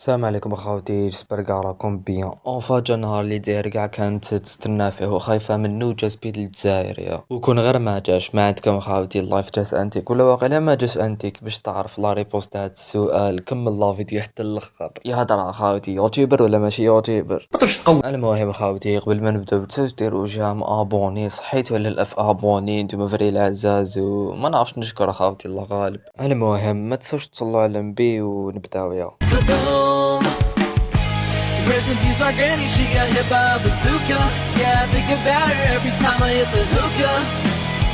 السلام عليكم اخوتي، جسبر كاع راكم بيان. جا نهار اللي داير كاع كانت تستنى فيه وخايفه منه، جا سبيد للجزائر وكون غير ما جاش. ما عندكم اخوتي اللايف جاس انتيك ولا واقيلا ما جاش انتيك؟ باش تعرف لا ريبوست تاع هاد السؤال كمل لا فيديو حتى الاخر. يا هضره اخوتي، يوتيوبر ولا ماشي يوتيوبر؟ المهم اخوتي، قبل ما نبداو تنساوش ديروا جام ابوني، صحيتو على الاف ابوني نتوما فري العزاز، وما نعرفش نشكر اخوتي الله غالب. المهم ما تنساوش تصلوا على النبي ونبداو Kaboom! Rest in peace, our granny, she got hit by a bazooka. Yeah, I think about her every time I hit the hookah.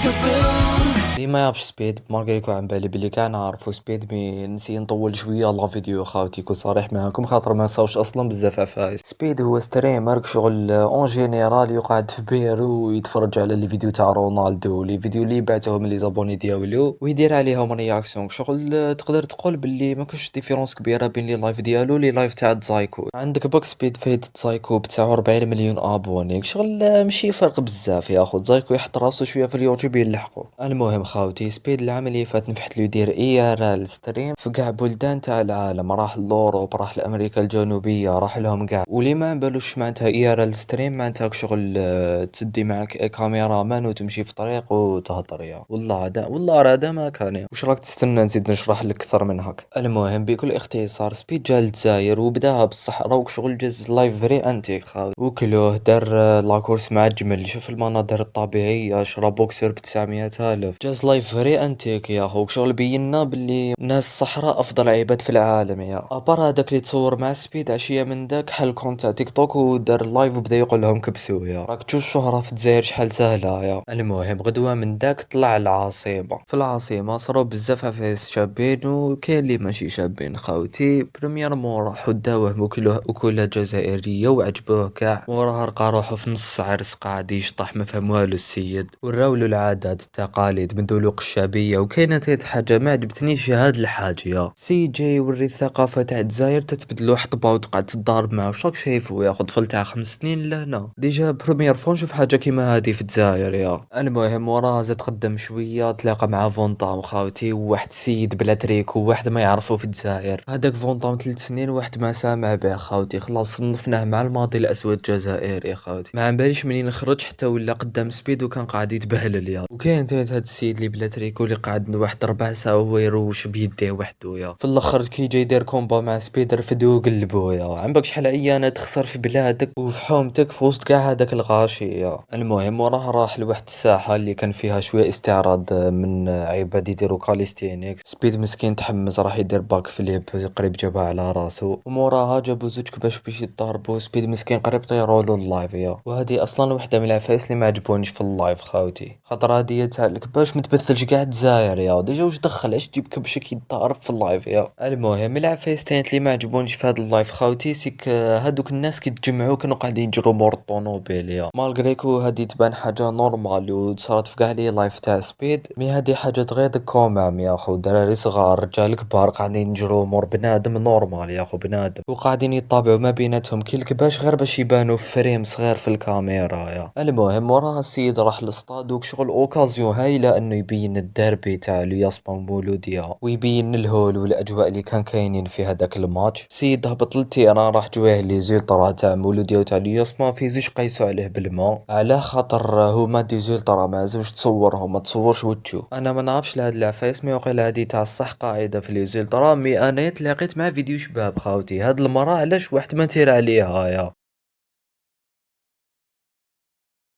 Kaboom! اللي ما يعرفش سبيد ماركا يكون عن بالي بلي كاع نعرفو سبيد، مي نسي نطول شويه لا فيديو خاوتي يكون صريح معاكم، خاطر ما صاوش اصلا بزاف عفايس. سبيد هو ستريمر شغل اون جينيرال يقعد في بيرو ويتفرج على لي فيديو تاع رونالدو، لي فيديو اللي بعتهم لي زابوني ديالو ويدير عليهم رياكسيون. شغل تقدر تقول باللي ما كاش ديفيرونس كبيره بين لي لايف ديالو لي لايف تاع تزايكو. عندك باك سبيد فايت تزايكو ب 49 مليون ابوني، شغل ماشي فرق بزاف يا اخو. تزايكو يحط راسو شويه في اليوتيوب يلحقو. المهم خاوتي، سبيد العام اللي فات نفحت له يدير اي ار ال ستريم في كاع بلدان تاع العالم، راح لوروب، راح لامريكا الجنوبيه، راح لهم كاع. واللي ما بالوش معناتها اي ار ال ستريم معناتها شغل تسدي معك كاميرا مان وتمشي في طريق وتهضر يا والله. هذا والله هذا ما كان يا. واش راك تستنى نزيد نشرح لك اكثر من هك؟ المهم بكل اختصار، سبيد جا للجزائر وبداها بالصحراء وشغل جاز لايف فري انتيك خاوي، وكلوه دار لاكورس مع الجمل، شوف المناظر الطبيعيه، شرا بوكسر ب 900 الف، جاز لايف فري انتيك يا اخو. شغل بينا باللي ناس الصحراء افضل عباد في العالم يا. ابار هذاك اللي تصور مع سبيد عشيه من داك حل كونت تاع تيك توك ودار لايف وبدا يقول لهم كبسوا يا. راك تشوف الشهرة في الجزائر شحال سهله يا. المهم غدوه من داك طلع العاصمه. في العاصمه صراو بزاف عفايس شابين وكاين اللي ماشي شابين خاوتي. بريميرمون راحو داوه وكلها جزائريه وعجبوه كاع، وراه لقى روحو في نص عرس قاعد يشطح ما فهم والو السيد. وراولو العادات التقاليد من ذوق الشعبيه، وكاينه تيت حاجه ما عجبتنيش في هاد الحاجه يا سي جي يوري الثقافه تاع الجزائر تتبدلو حطبه وتقعد تضارب معاه. واش راك شايفو يا طفل تاع 5 سنين لهنا ديجا بروميير فون نشوف حاجه كيما هادي في الجزائر يا. المهم وراه زاد قدم شويه تلاقى مع فونطام خاوتي، وواحد السيد بلا تريكو، واحد ما يعرفو في الجزائر. هذاك فونطام 3 سنين واحد ما سامع به خاوتي، خلاص صنفناه مع الماضي الاسود الجزائري خاوتي. ما باليش منين خرج حتى ولا قدام سبيد وكان قاعد يتبهلل يا. وكاين تيت هاد السيد اللي بلا تريكو اللي قعد واحد 4 ساعات وهو يروش بيديه وحدو يا. في الاخر كي جاي يدير كومبا مع سبيد رفدو وقلبو يا. عمرك شحال عيانه تخسر في بلادك وفي حومتك في وسط كاع هذاك الغاشي يا. المهم وراه راح لواحد الساحه اللي كان فيها شويه استعراض من عباد يديروا كاليستينيك. سبيد مسكين تحمس راح يدير باك فليب قريب جابها على راسو، وموراها جابو زوج كباش باش يضربوا. سبيد مسكين قريب طيرولو اللايف يا. وهذه اصلا وحده من العفايس اللي ما عجبونيش في اللايف خاوتي، خاطر هادي تاع الكباش متبثلش كاع الجزائر يا. ديجا واش دخل علاش تجيب كبشك يتضارب في اللايف يا. المهم العفايس تانت اللي ما عجبونيش في هاد اللايف خاوتي سيك هادوك الناس كيتجمعوا كانوا قاعدين يجروا مور الطونوبيل يا. مالغريكو هادي تبان حاجه نورمال وصارت في كاع لي لايف تاع سبيد، مي هادي حاجه تغيظ كومام يا خو. دراري صغار رجال كبار قاعدين يجروا مور بنادم نورمال يا خو، بنادم، وقاعدين يطابعوا ما بيناتهم كي الكباش غير باش يبانوا في فريم صغير في الكاميرا يا. المهم وراها السيد راح للصطاد وشغل اوكازيون هايله انه يبين الديربي تاع الياسبا مولوديا، ويبين الهول والاجواء اللي كان كاينين في هذاك الماتش. سيد هبط للتيران راح جواه لي زولترا تاع مولوديا وتاع الياسما في زوج قيسوا عليه بالماء، على خاطر هما دي زولترا ما لازمش تصورهم، ما تصورش وجهو. انا ما نعرفش لهاد العفايس مي وقيلا هادي تاع الصح قاعده في لي زولترا، مي انا تلاقيت مع فيديو شباب خاوتي. هاد المراه علاش واحد ما تير عليها يا.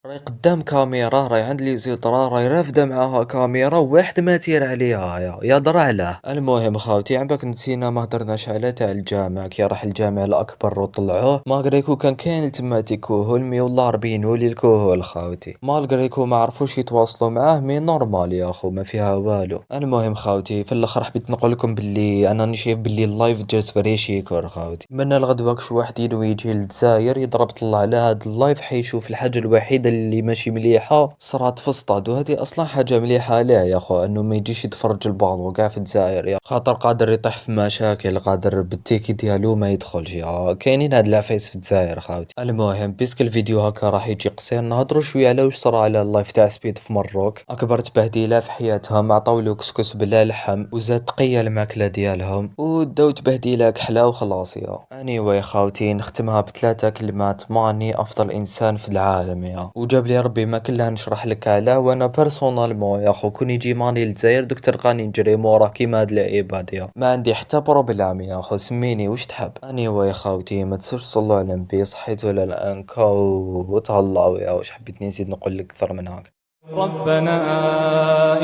راهي قدام كاميرا، راهي عند لي زيطرا، راهي رافده معاها كاميرا، وواحد ما تير عليها يا درا علاه. المهم خاوتي عباك نسينا ما هدرناش على تاع الجامع. كي راح الجامع الاكبر وطلعوه مالغريكو كان كاين تما تيكوهول، مي والله ربينو لي الكوهول خاوتي. مالغريكو ما عرفوش يتواصلوا معاه، مي نورمال يا اخو ما فيها والو. المهم خاوتي في الاخر حبيت نقول لكم باللي انا شايف باللي اللايف جات فري شيكور خاوتي. من الغدوه كش واحد ينوي يجي للجزائر يضرب طلع على هاد اللايف حيشوف الحاجه الوحيده اللي ماشي مليحة صرات في الصطاد، وهذه أصلا حاجة مليحة عليه يا خو أنه ما يجيش يتفرج البالون كاع في الجزائر، يا خاطر قادر يطيح في مشاكل، قادر بالتيكي ديالو ما يدخلش. يا كاينين هاد العفايس في الجزائر خاوتي. المهم بيسك الفيديو هكا راح يجي قصير، نهضروا شوية على واش صرا على اللايف تاع سبيد في مروك. أكبر تبهديلة في حياتهم، عطاولو كسكس بلا لحم وزاد تقية الماكلة ديالهم وداو تبهديلة كحلة وخلاص. يا anyway خاوتي نختمها بثلاثة كلمات: ماني أفضل إنسان في العالم. يا وجاب لي ربي ما كلها نشرح لك علاه، وأنا بيرسونالمون يا خو كون يجي ماني للجزائر دوك تلقاني نجري موراه كيما هاد العباد. يا ما عندي حتى بروبلام يا خو، سميني واش تحب. anyway خاوتي ما تنسوش تصلوا على النبي، صحيتو للأنكا وتهلاو. يا واش حبيت نزيد نقول لك أكثر من هاك؟ ربنا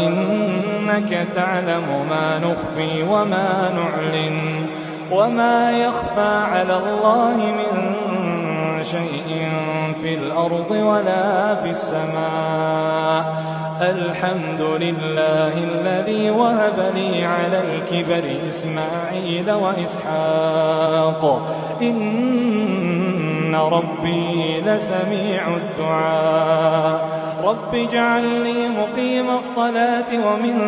إنك تعلم ما نخفي وما نعلن وما يخفى على الله من شيء في الأرض ولا في السماء. الحمد لله الذي وهب لي على الكبر إسماعيل وإسحاق إن ربي لسميع الدعاء. رب اجعل لي مقيم الصلاة ومن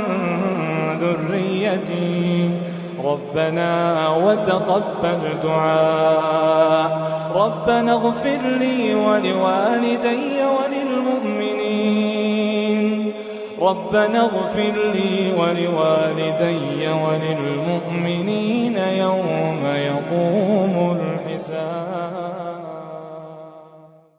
ذريتي ربنا وتقبل دعاء. ربنا اغفر لي ولوالدي وللمؤمنين ربنا اغفر لي ولوالدي وللمؤمنين يوم